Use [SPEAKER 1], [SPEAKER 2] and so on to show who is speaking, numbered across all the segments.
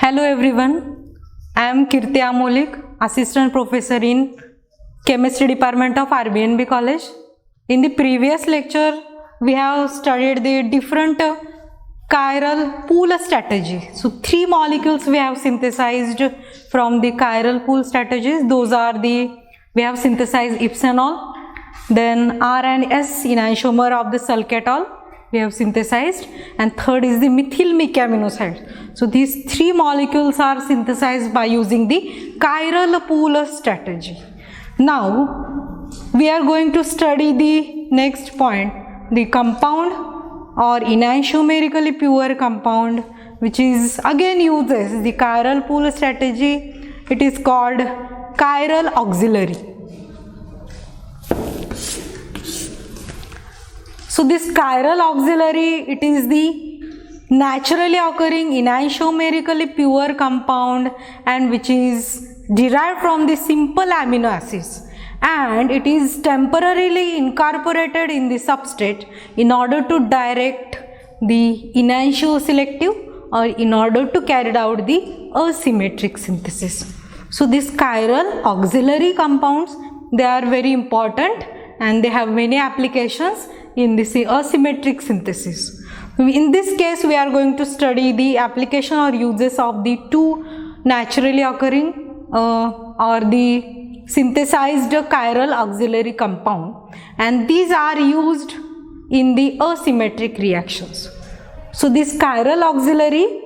[SPEAKER 1] Hello everyone, I am Kirti Amolik, Assistant Professor in Chemistry Department of RBNB College. In the previous lecture, we have studied the different chiral pool strategy. So 3 molecules we have synthesized from the chiral pool strategies. Those are we have synthesized ipsenol, then R and S enantiomer of the sulcatol we have synthesized, and third is the methyl mecaminoside. So these 3 molecules are synthesized by using the chiral pool strategy. Now we are going to study the next point, the compound or enantiomerically pure compound, which is again uses the chiral pool strategy. It is called chiral auxiliary. So this chiral auxiliary, it is the naturally occurring enantiomerically pure compound and which is derived from the simple amino acids, and it is temporarily incorporated in the substrate in order to direct the enantioselective or in order to carry out the asymmetric synthesis. So these chiral auxiliary compounds, they are very important and they have many applications in this asymmetric synthesis. In this case, we are going to study the application or uses of the 2 naturally occurring or the synthesized chiral auxiliary compound, and these are used in the asymmetric reactions. So this chiral auxiliary,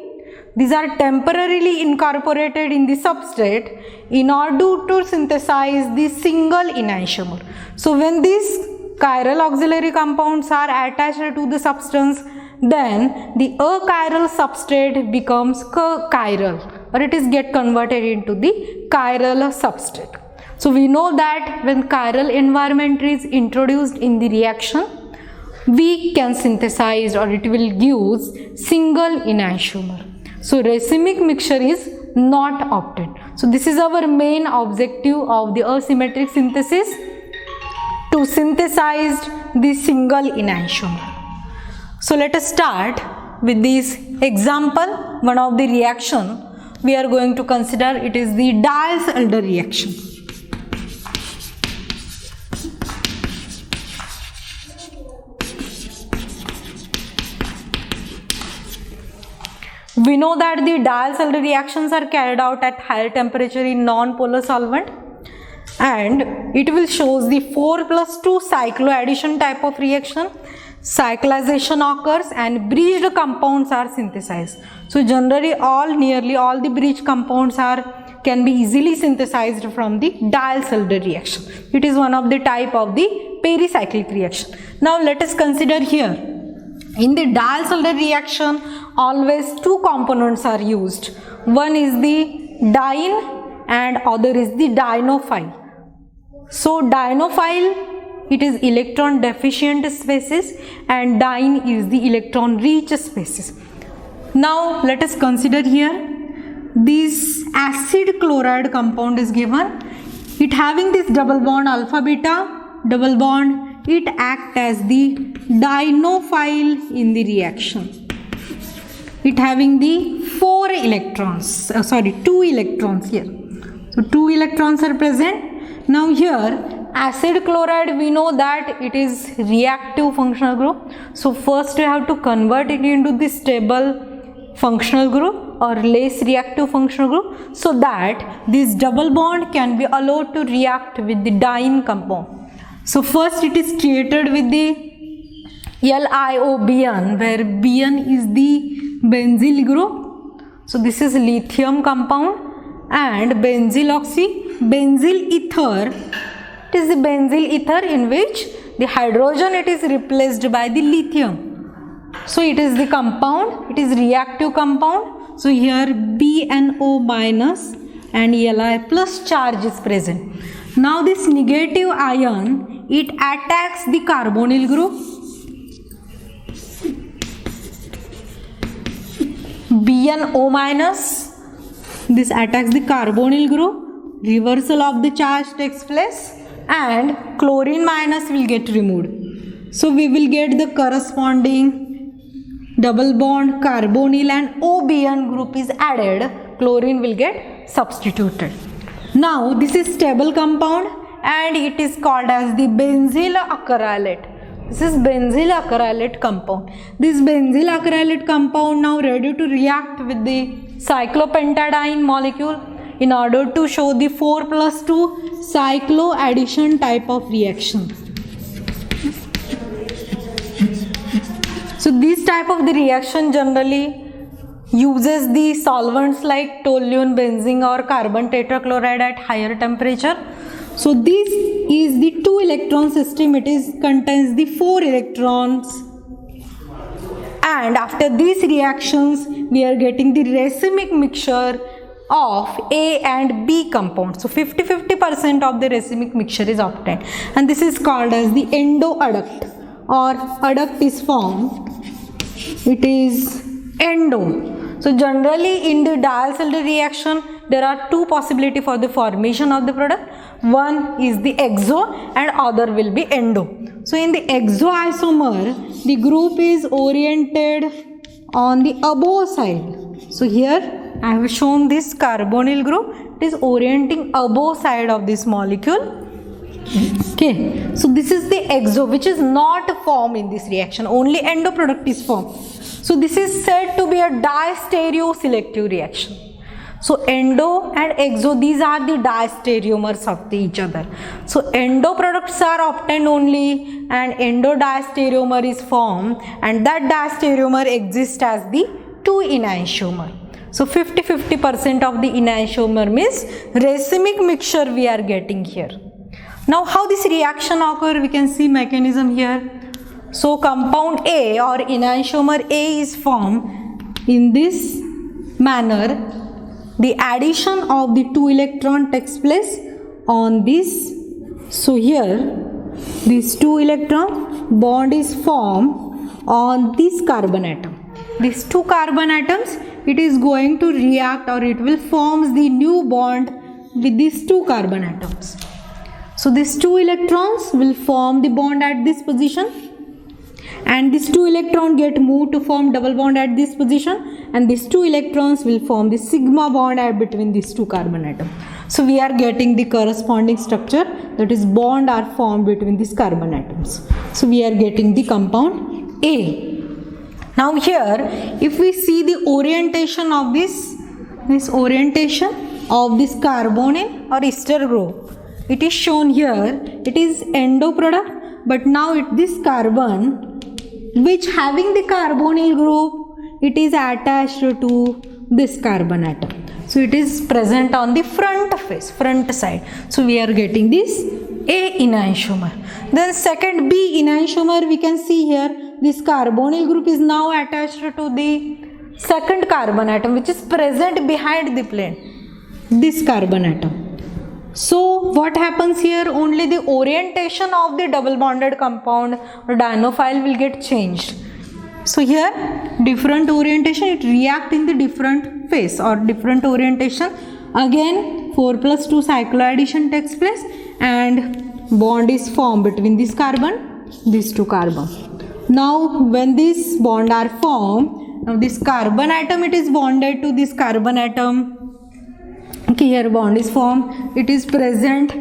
[SPEAKER 1] these are temporarily incorporated in the substrate in order to synthesize the single enantiomer. So when these chiral auxiliary compounds are attached to the substance, then the achiral substrate becomes chiral, or it is get converted into the chiral substrate. So we know that when chiral environment is introduced in the reaction, we can synthesize or it will give single enantiomer. So racemic mixture is not obtained. So this is our main objective of the asymmetric synthesis, to synthesize the single enantiomer. So let us start with this example. One of the reaction we are going to consider, it is the Diels-Alder reaction. We know that the Diels-Alder reactions are carried out at higher temperature in non-polar solvent, and it will shows the 4+2 cycloaddition type of reaction. Cyclization occurs and bridged compounds are synthesized. So generally nearly all the bridged compounds can be easily synthesized from the Diels-Alder reaction. It is one of the type of the pericyclic reaction. Now let us consider here, in the Diels-Alder reaction always 2 components are used. One is the diene and other is the dienophile. So dienophile, it is electron deficient species and diene is the electron rich species. Now let us consider here, this acid chloride compound is given. It having this double bond alpha beta double bond, it acts as the dienophile in the reaction. It having the 2 electrons here. So 2 electrons are present. Now here acid chloride, we know that it is reactive functional group. So first we have to convert it into the stable functional group or less reactive functional group, so that this double bond can be allowed to react with the diene compound. So first it is created with the LiOBn, where Bn is the benzyl group. So this is lithium compound, and benzyl ether, it is the benzyl ether in which the hydrogen it is replaced by the lithium. So it is the compound, it is reactive compound. So here BNO minus and Li plus charge is present. Now this negative ion, it attacks the carbonyl group, BNO minus, this attacks the carbonyl group, reversal of the charge takes place and chlorine minus will get removed. So we will get the corresponding double bond carbonyl and OBN group is added chlorine will get substituted. Now this is stable compound and it is called as the benzyl acrylate. This is benzyl acrylate compound. This benzyl acrylate compound now ready to react with the cyclopentadiene molecule in order to show the 4+2 cycloaddition type of reaction. So this type of the reaction generally uses the solvents like toluene, benzene or carbon tetrachloride at higher temperature. So this is the 2 electron system. It contains the 4 electrons, and after these reactions we are getting the racemic mixture of A and B compounds. So 50% of the racemic mixture is obtained, and this is called as the endoadduct, or adduct is formed. It is endo. So generally in the Diels-Alder reaction there are 2 possibilities for the formation of the product. One is the exo and other will be endo. So in the exoisomer the group is oriented on the above side. So here I have shown this carbonyl group. It is orienting above side of this molecule. Okay, so this is the exo, which is not formed in this reaction. Only endo product is formed. So this is said to be a distereoselective reaction. So endo and exo, these are the diastereomers of each other. So endo products are obtained only and endo diastereomer is formed, and that diastereomer exists as the 2 enantiomer. So 50% of the enantiomer means racemic mixture we are getting here. Now how this reaction occur, we can see mechanism here. So compound A or enantiomer A is formed in this manner. The addition of the 2 electron takes place on this. So here this 2 electron bond is formed on this carbon atom. These 2 carbon atoms, it is going to react, or it will form the new bond with these 2 carbon atoms. So these 2 electrons will form the bond at this position, and these 2 electrons get moved to form double bond at this position, and these 2 electrons will form the sigma bond between these 2 carbon atoms. So we are getting the corresponding structure, that is bond are formed between these carbon atoms. So we are getting the compound A. Now here if we see the orientation of this orientation of this carbonyl or ester group, it is shown here. It is endo product, but now this carbon which having the carbonyl group, it is attached to this carbon atom. So it is present on the front side. So we are getting this A enantiomer. Then second B enantiomer, we can see here this carbonyl group is now attached to the second carbon atom which is present behind the plane, this carbon atom. So what happens here, only the orientation of the double bonded compound or dienophile will get changed. So here different orientation, it react in the different phase or different orientation. Again 4+2 cycloaddition takes place and bond is formed between this carbon, these 2 carbon. Now when this bond are formed, now this carbon atom, it is bonded to this carbon atom. Okay, here bond is formed. It is present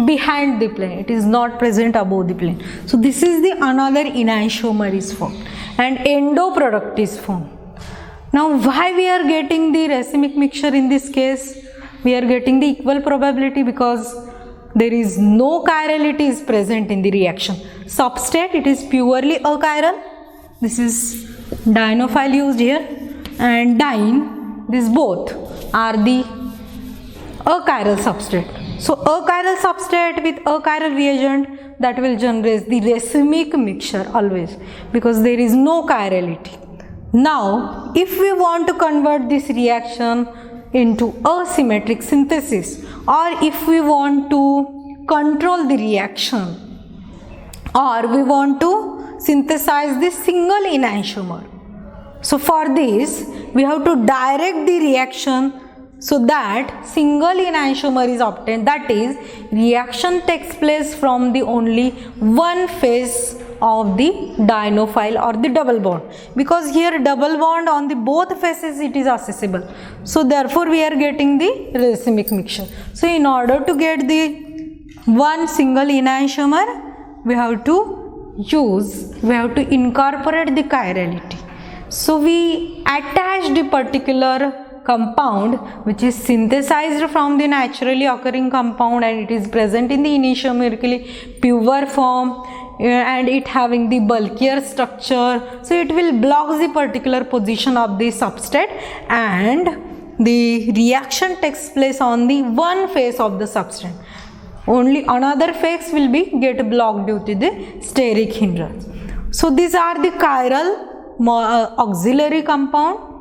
[SPEAKER 1] behind the plane. It is not present above the plane. So this is the another enantiomer is formed and endo product is formed. Now why we are getting the racemic mixture in this case? We are getting the equal probability because there is no chirality is present in the reaction. Substrate, it is purely achiral. This is dienophile used here, and diene, these both are the achiral substrate. So achiral substrate with achiral reagent, that will generate the racemic mixture always because there is no chirality. Now if we want to convert this reaction into asymmetric synthesis, or if we want to control the reaction, or we want to synthesize this single enantiomer, so for this we have to direct the reaction so that single enantiomer is obtained, that is reaction takes place from the only one phase of the dienophile or the double bond, because here double bond on the both faces it is accessible. So therefore we are getting the racemic mixture. So in order to get the one single enantiomer, we have to incorporate the chirality. So we attach the particular compound which is synthesized from the naturally occurring compound, and it is present in the enantiomerically pure form, and it having the bulkier structure. So it will block the particular position of the substrate, and the reaction takes place on the one face of the substrate. Only another face will be get blocked due to the steric hindrance. So these are the chiral auxiliary compound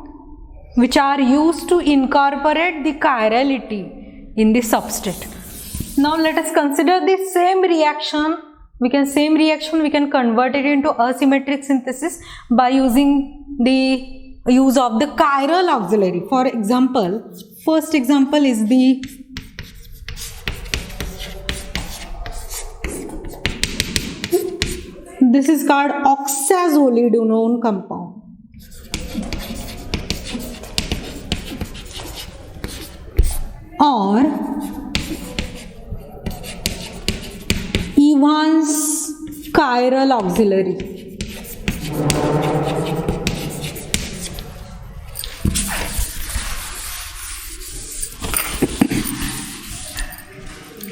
[SPEAKER 1] which are used to incorporate the chirality in the substrate. Now let us consider the same reaction. We can convert it into asymmetric synthesis by using the use of the chiral auxiliary. For example, first example is this is called oxazolidinone compound. Or Evans chiral auxiliary.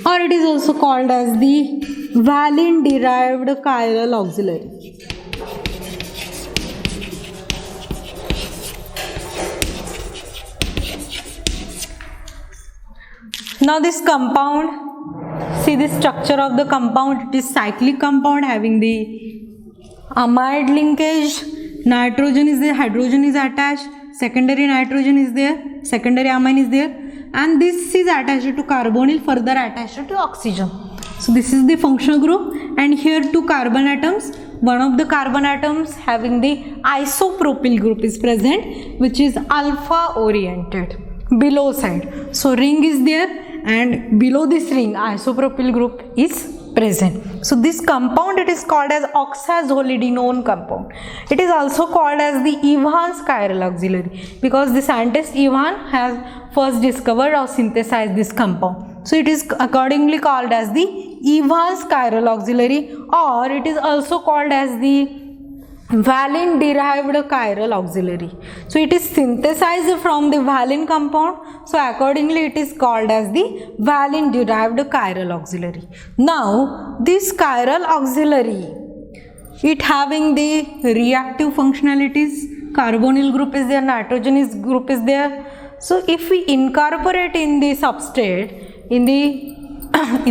[SPEAKER 1] Or it is also called as the valine derived chiral auxiliary. Now this compound, see the structure of the compound, it is cyclic compound having the amide linkage, nitrogen is there, hydrogen is attached, secondary nitrogen is there, secondary amine is there, and this is attached to carbonyl, further attached to oxygen. So this is the functional group, and here two carbon atoms, one of the carbon atoms having the isopropyl group is present, which is alpha oriented below side. So ring is there, and below this ring isopropyl group is present. So this compound, it is called as oxazolidinone compound. It is also called as the Evans chiral auxiliary because the scientist Evan has first discovered or synthesized this compound. So it is accordingly called as the Evans chiral auxiliary, or it is also called as the valine derived chiral auxiliary. So it is synthesized from the valine compound, so accordingly it is called as the valine derived chiral auxiliary. Now this chiral auxiliary, it having the reactive functionalities, carbonyl group is there, nitrogen group is there. So if we incorporate in the substrate in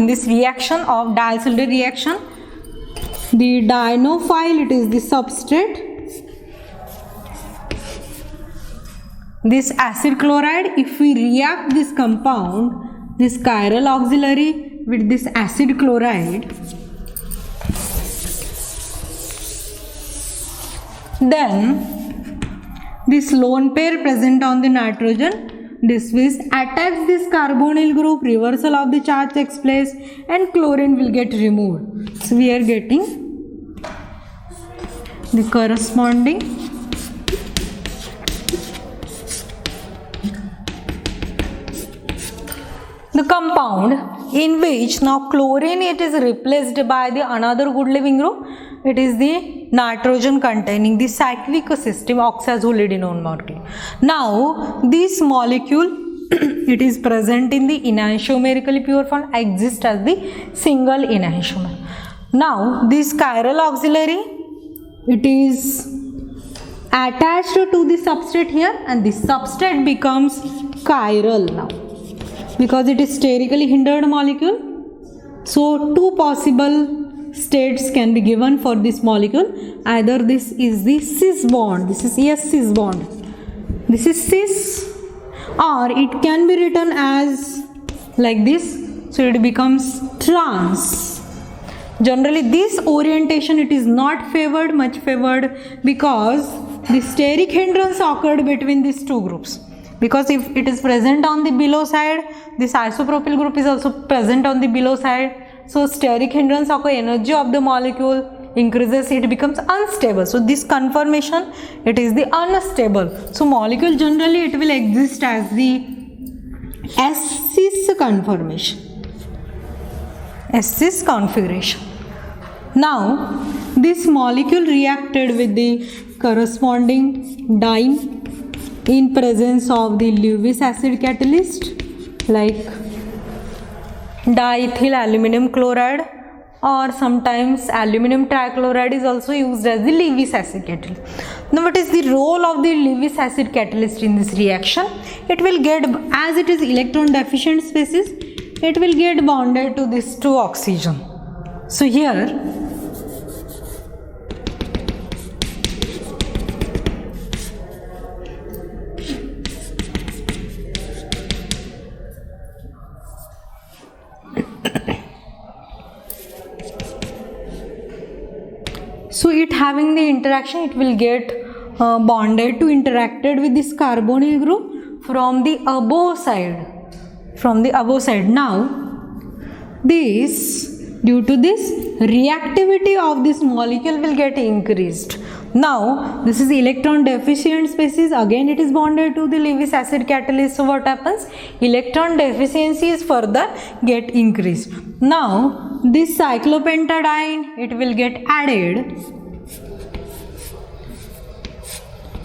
[SPEAKER 1] this reaction of diacetyl reaction, the dienophile, it is the substrate, this acid chloride, if we react this compound, this chiral auxiliary with this acid chloride, then this lone pair present on the nitrogen, this will attach this carbonyl group, reversal of the charge takes place, and chlorine will get removed. So we are getting the corresponding the compound in which now chlorine it is replaced by the another good living group. It is the nitrogen containing the cyclic system oxazolidinone molecule. Now this molecule it is present in the enantiomerically pure form, exists as the single enantiomer. Now this chiral auxiliary, it is attached to the substrate here, and the substrate becomes chiral now because it is sterically hindered molecule. So two possible states can be given for this molecule. Either this is the cis bond, this is cis bond, this is cis, or it can be written as like this, so it becomes trans. Generally this orientation it is not favored, much favored, because the steric hindrance occurred between these two groups. Because if it is present on the below side, this isopropyl group is also present on the below side. So steric hindrance occur, energy of the molecule increases, it becomes unstable. So this conformation, it is the unstable. So molecule generally it will exist as the S-cis conformation, S-cis configuration. Now this molecule reacted with the corresponding diene in presence of the Lewis acid catalyst like diethyl aluminum chloride, or sometimes aluminum trichloride is also used as the Lewis acid catalyst. Now what is the role of the Lewis acid catalyst in this reaction? It will get, as it is electron deficient species, it will get bonded to these two oxygen. So here so it having the interaction, it will get bonded to interacted with this carbonyl group from the above side, Now this, due to this, reactivity of this molecule will get increased. Now this is electron deficient species, again it is bonded to the Lewis acid catalyst. So what happens? Electron deficiency is further get increased. Now this cyclopentadiene, it will get added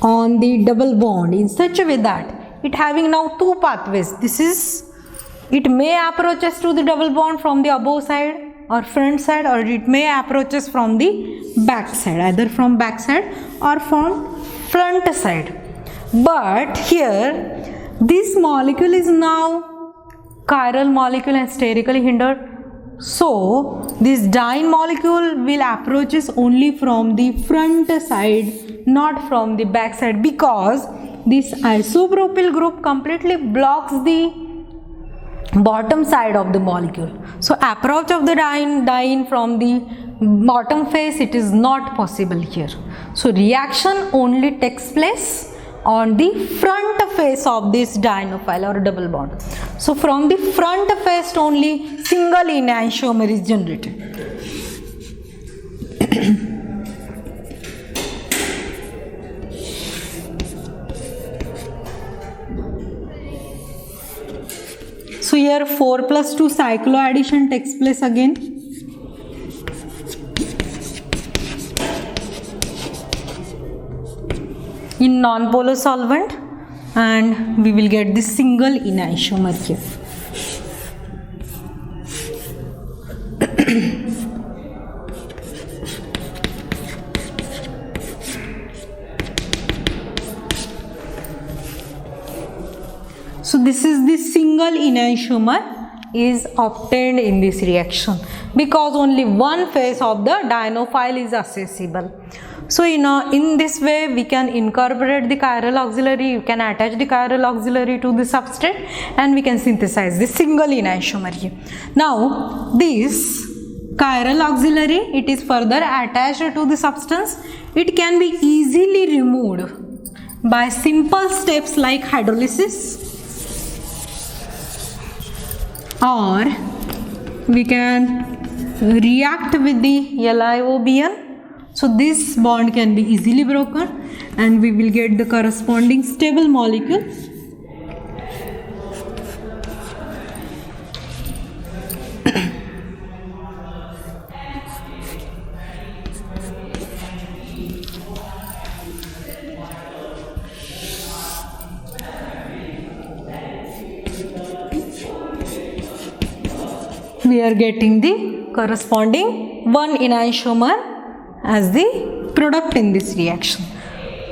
[SPEAKER 1] on the double bond in such a way that it having now two pathways. This is, it may approaches to the double bond from the above side or front side, or it may approaches from the back side, either from back side or from front side. But here this molecule is now chiral molecule and sterically hindered. So this diene molecule will approaches only from the front side, not from the back side, because this isopropyl group completely blocks the bottom side of the molecule. So approach of the diene from the bottom face, it is not possible here. So reaction only takes place on the front face of this dienophile or double bond. So from the front face only single enantiomer is generated. So here 4+2 cycloaddition takes place again. In non-polar solvent, and we will get this single enantiomer here. So this is the single enantiomer is obtained in this reaction because only one face of the dienophile is accessible. So in this way we can incorporate the chiral auxiliary, you can attach the chiral auxiliary to the substrate and we can synthesize the single enantiomer here. Now this chiral auxiliary, it is further attached to the substance. It can be easily removed by simple steps like hydrolysis, or we can react with the LiOBn. So this bond can be easily broken and we will get the corresponding stable molecule. We are getting the corresponding one enantiomer as the product in this reaction.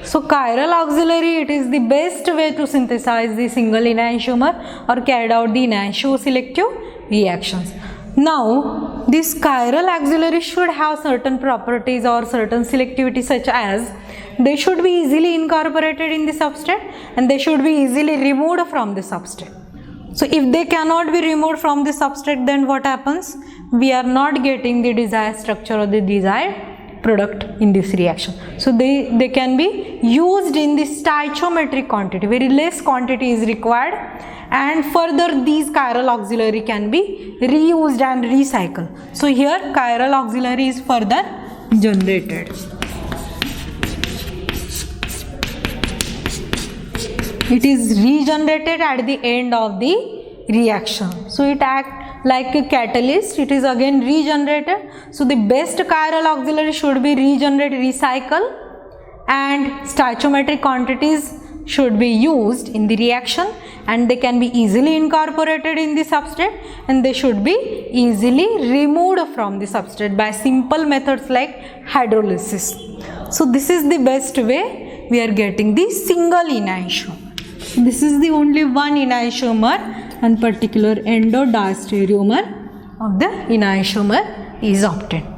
[SPEAKER 1] So chiral auxiliary, it is the best way to synthesize the single enantiomer or carry out the enantioselective reactions. Now this chiral auxiliary should have certain properties or certain selectivity, such as they should be easily incorporated in the substrate and they should be easily removed from the substrate. So if they cannot be removed from the substrate, then what happens? We are not getting the desired structure or the desired product in this reaction. So they can be used in the stoichiometric quantity, very less quantity is required, and further these chiral auxiliary can be reused and recycled. So here chiral auxiliary is further generated. It is regenerated at the end of the reaction. So it acts like a catalyst. It is again regenerated. So the best chiral auxiliary should be regenerated, recycle, and stoichiometric quantities should be used in the reaction, and they can be easily incorporated in the substrate, and they should be easily removed from the substrate by simple methods like hydrolysis. So this is the best way we are getting the single enantiomer. This is the only one enantiomer, and particular endodiastereomer of the enantiomer is obtained.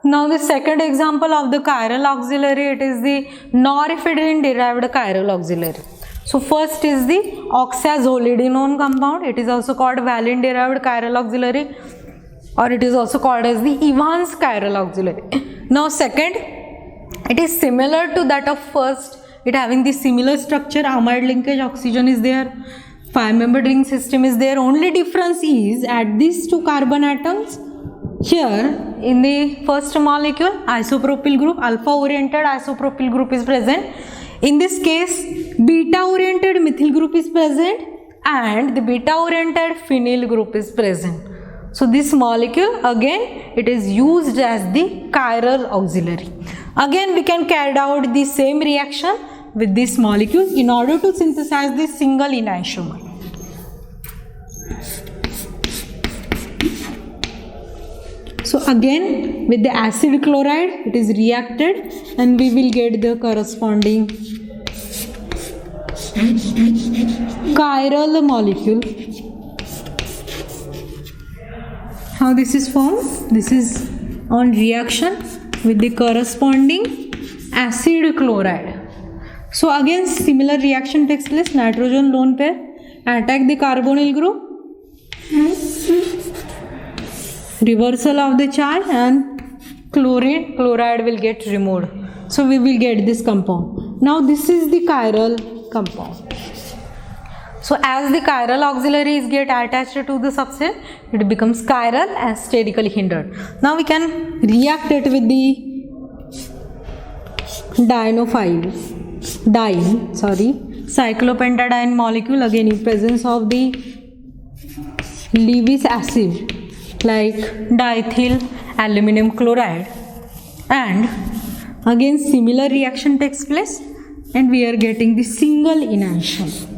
[SPEAKER 1] Now the second example of the chiral auxiliary, it is the norepinephrine derived chiral auxiliary. So first is the oxazolidinone compound. It is also called valine derived chiral auxiliary, or it is also called as the Evans chiral auxiliary. Now second, it is similar to that of first, it having the similar structure, amide linkage, oxygen is there, 5-membered ring system is there. Only difference is at these 2 carbon atoms. Here in the first molecule, isopropyl group, alpha oriented isopropyl group is present. In this case, beta oriented methyl group is present, and the beta oriented phenyl group is present. So this molecule again, it is used as the chiral auxiliary. Again we can carry out the same reaction with this molecule in order to synthesize this single enantiomer. So again with the acid chloride it is reacted, and we will get the corresponding chiral molecule. How this is formed? This is on reaction with the corresponding acid chloride. So again similar reaction takes place. Nitrogen lone pair attack the carbonyl group, reversal of the charge, and chloride will get removed. So we will get this compound. Now this is the chiral compound. So as the chiral auxiliaries get attached to the substrate, it becomes chiral and sterically hindered. Now we can react it with the cyclopentadiene molecule, again in presence of the Lewis acid like diethyl aluminum chloride, and again similar reaction takes place, and we are getting the single enantiomer.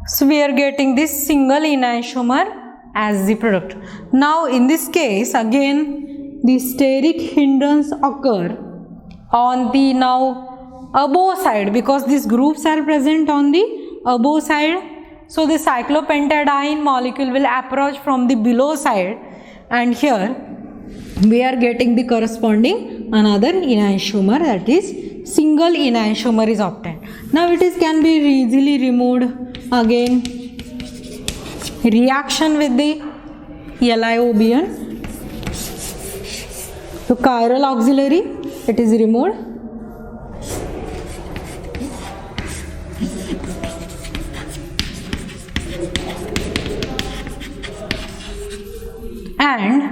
[SPEAKER 1] So we are getting this single enantiomer as the product. Now in this case again the steric hindrance occur on the now above side, because these groups are present on the above side. So the cyclopentadiene molecule will approach from the below side, and here we are getting the corresponding another enantiomer, that is single enantiomer is obtained. Now it is can be easily removed. Again reaction with the LiOBn. So chiral auxiliary, it is removed. And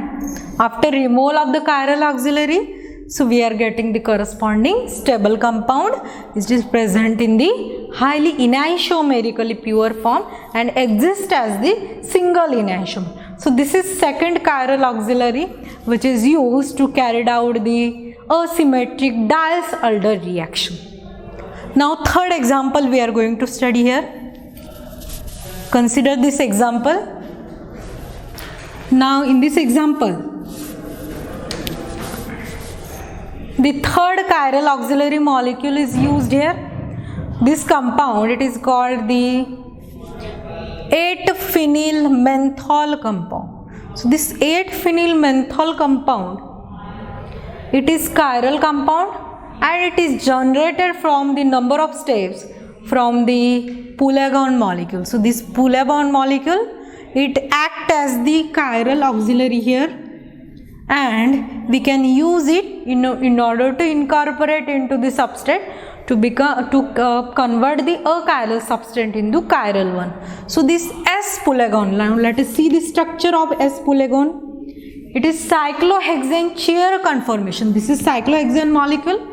[SPEAKER 1] after removal of the chiral auxiliary, so we are getting the corresponding stable compound which is present in the highly enantiomerically pure form and exists as the single enantiomer. So this is second chiral auxiliary which is used to carry out the asymmetric Diels-Alder reaction. Now third example we are going to study here. Consider this example. Now in this example, the third chiral auxiliary molecule is used here. This compound, it is called the 8-phenyl menthol compound. So this 8-phenyl menthol compound, it is chiral compound and it is generated from the number of steps from the pull-bond molecule. So this pull-bond molecule, it acts as the chiral auxiliary here, and we can use it in order to incorporate into the substrate to convert the achiral substrate into chiral one. So this S pull-bond, now let us see the structure of S pull-bond. It is cyclohexane chair conformation. This is cyclohexane molecule,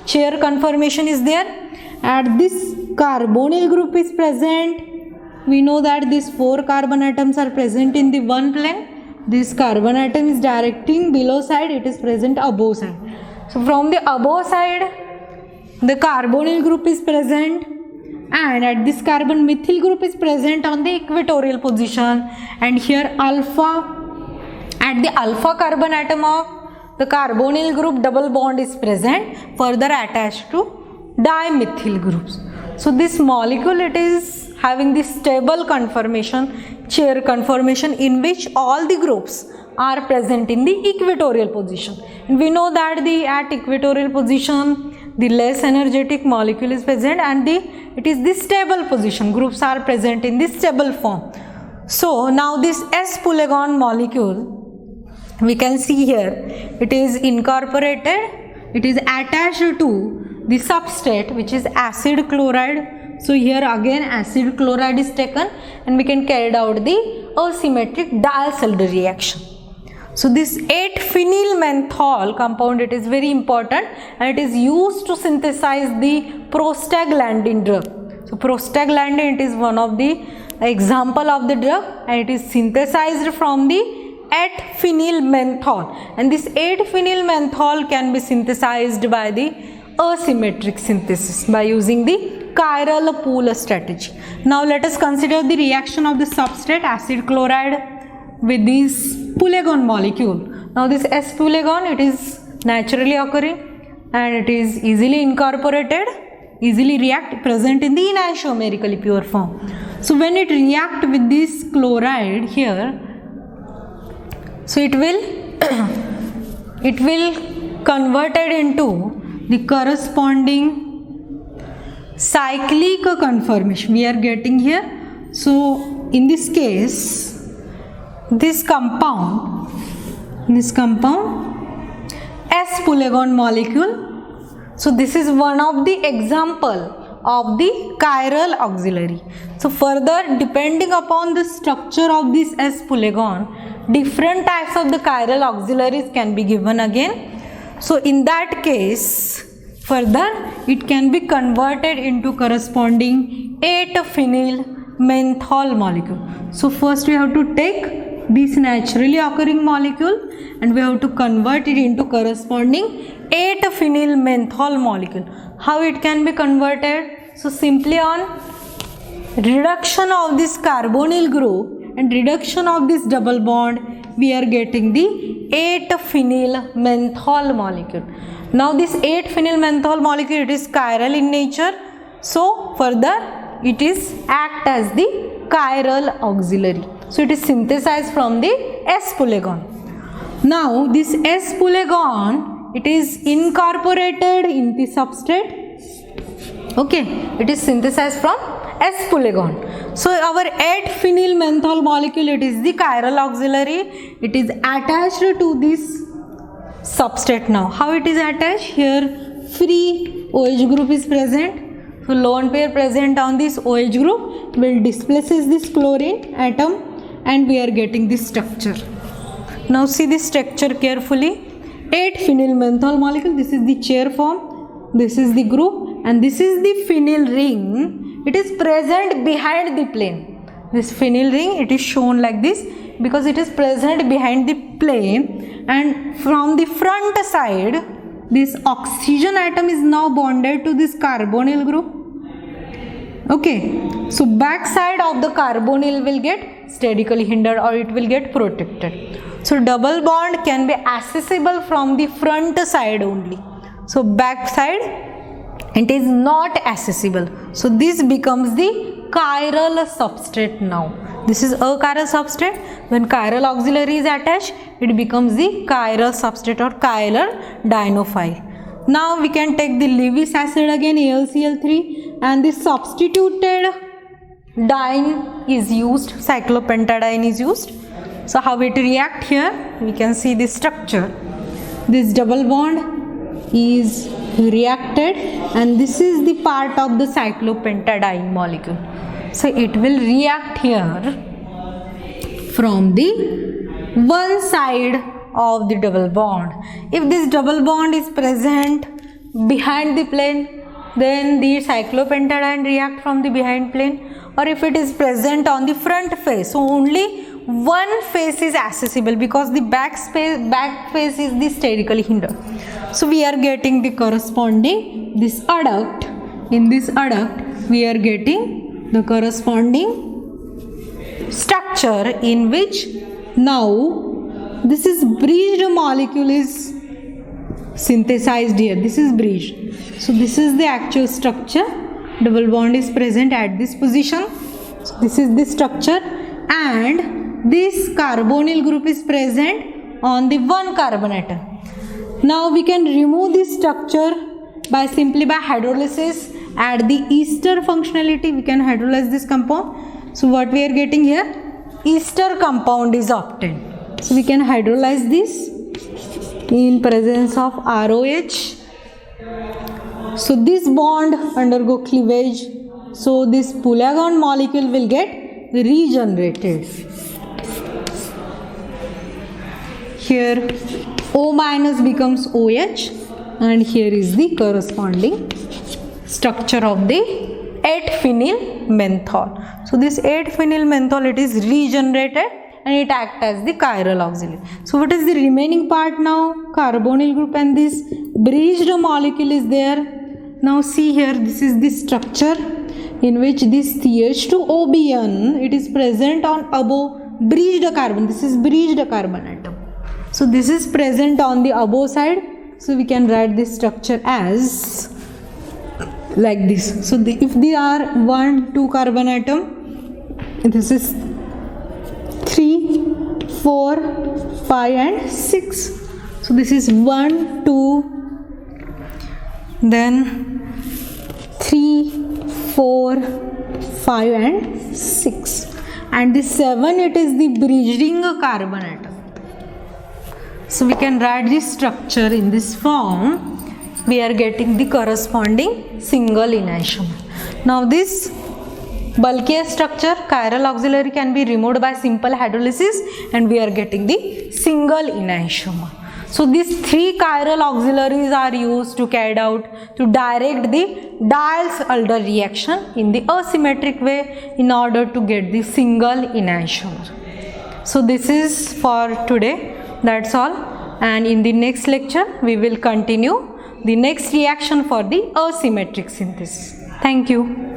[SPEAKER 1] chair conformation is there. At this carbonyl group is present. We know that these 4 carbon atoms are present in the one plane. This carbon atom is directing below side, it is present above side. So from the above side, the carbonyl group is present, and at this carbon methyl group is present on the equatorial position, and here alpha, at the alpha carbon atom of the carbonyl group double bond is present, further attached to dimethyl groups. So this molecule, it is having this stable conformation, chair conformation, in which all the groups are present in the equatorial position. And we know that at equatorial position, the less energetic molecule is present, and it is the stable position. Groups are present in the stable form. So now this S pull-bond molecule, we can see here, it is incorporated, it is attached to the substrate which is acid chloride. So here again acid chloride is taken and we can carry out the asymmetric Diels-Alder reaction. So this 8-phenyl menthol compound, it is very important and it is used to synthesize the prostaglandin drug. So prostaglandin, it is one of the example of the drug and it is synthesized from the 8-phenyl menthol, and this 8-phenyl menthol can be synthesized by the asymmetric synthesis by using the chiral pool strategy. Now let us consider the reaction of the substrate acid chloride with this pull-bond molecule. Now this S pull-bond, it is naturally occurring and it is easily incorporated, easily present in the enantiomerically pure form. So when it react with this chloride here, so it will converted into the corresponding cyclic conformation we are getting here. So in this case, this compound S pull-bond molecule, so this is one of the example of the chiral auxiliary. So further, depending upon the structure of this S pull-bond, different types of the chiral auxiliaries can be given again. So in that case, further it can be converted into corresponding 8-phenyl menthol molecule. So first we have to take this naturally occurring molecule and we have to convert it into corresponding 8-phenyl menthol molecule. How it can be converted? So simply on reduction of this carbonyl group and reduction of this double bond, we are getting the 8-phenyl menthol molecule. Now this 8-phenyl menthol molecule, it is chiral in nature. So further it is act as the chiral auxiliary. So it is synthesized from the S pull-bond. Now this S pull-bond, it is incorporated in the substrate. Okay, it is synthesized from S pull-bond. So our 8-phenyl menthol molecule, it is the chiral auxiliary. It is attached to this substrate. Now how it is attached? Here free OH group is present. So lone pair present on this OH group will displaces this chlorine atom and we are getting this structure. Now see this structure carefully. 8-phenyl menthol molecule, this is the chair form, this is the group, and this is the phenyl ring. It is present behind the plane. This phenyl ring, it is shown like this because it is present behind the plane, and from the front side this oxygen atom is now bonded to this carbonyl group. Okay, so back side of the carbonyl will get statically hindered or it will get protected. So double bond can be accessible from the front side only. So back side it is not accessible. So this becomes the chiral substrate now. This is a chiral substrate. When chiral auxiliary is attached, it becomes the chiral substrate or chiral dienophile. Now we can take the Lewis acid again, AlCl3, and the substituted diene is used, cyclopentadiene is used. So how it react here? We can see the structure. This double bond is reacted and this is the part of the cyclopentadiene molecule. So it will react here from the one side of the double bond. If this double bond is present behind the plane, then the cyclopentadiene react from the behind plane, or if it is present on the front face, so only one face is accessible because the back face is the statically hindered. So we are getting the corresponding this adduct. In this adduct we are getting the corresponding structure in which now this is bridged molecule is synthesized here. This is bridged. So this is the actual structure. Double bond is present at this position. So this is the structure, and this carbonyl group is present on the one carbon atom. Now we can remove this structure by simply by hydrolysis. At the ester functionality we can hydrolyze this compound. So what we are getting here? Ester compound is obtained. So we can hydrolyze this in presence of ROH. So this bond undergo cleavage. So this Poulagon molecule will get regenerated. Here O minus becomes OH, and here is the corresponding structure of the 8-phenyl menthol. So this 8-phenyl menthol, it is regenerated and it acts as the chiral auxiliary. So what is the remaining part now? Carbonyl group and this bridged molecule is there. Now see here, this is the structure in which this CH2OBN, it is present on above bridged carbon. This is bridged carbon atom. So this is present on the above side. So we can write this structure as like this. So if there are 1, 2 carbon atom, this is 3, 4, 5 and 6. So this is 1, 2, then 3, 4, 5 and 6. And this 7, it is the bridging carbon atom. So we can write this structure in this form. We are getting the corresponding single enantiomer. Now this bulkier structure, chiral auxiliary, can be removed by simple hydrolysis and we are getting the single enantiomer. So these 3 chiral auxiliaries are used to carry out to direct the Diels-Alder reaction in the asymmetric way in order to get the single enantiomer. So this is for today. That's all, and in the next lecture we will continue the next reaction for the asymmetric synthesis. Thank you.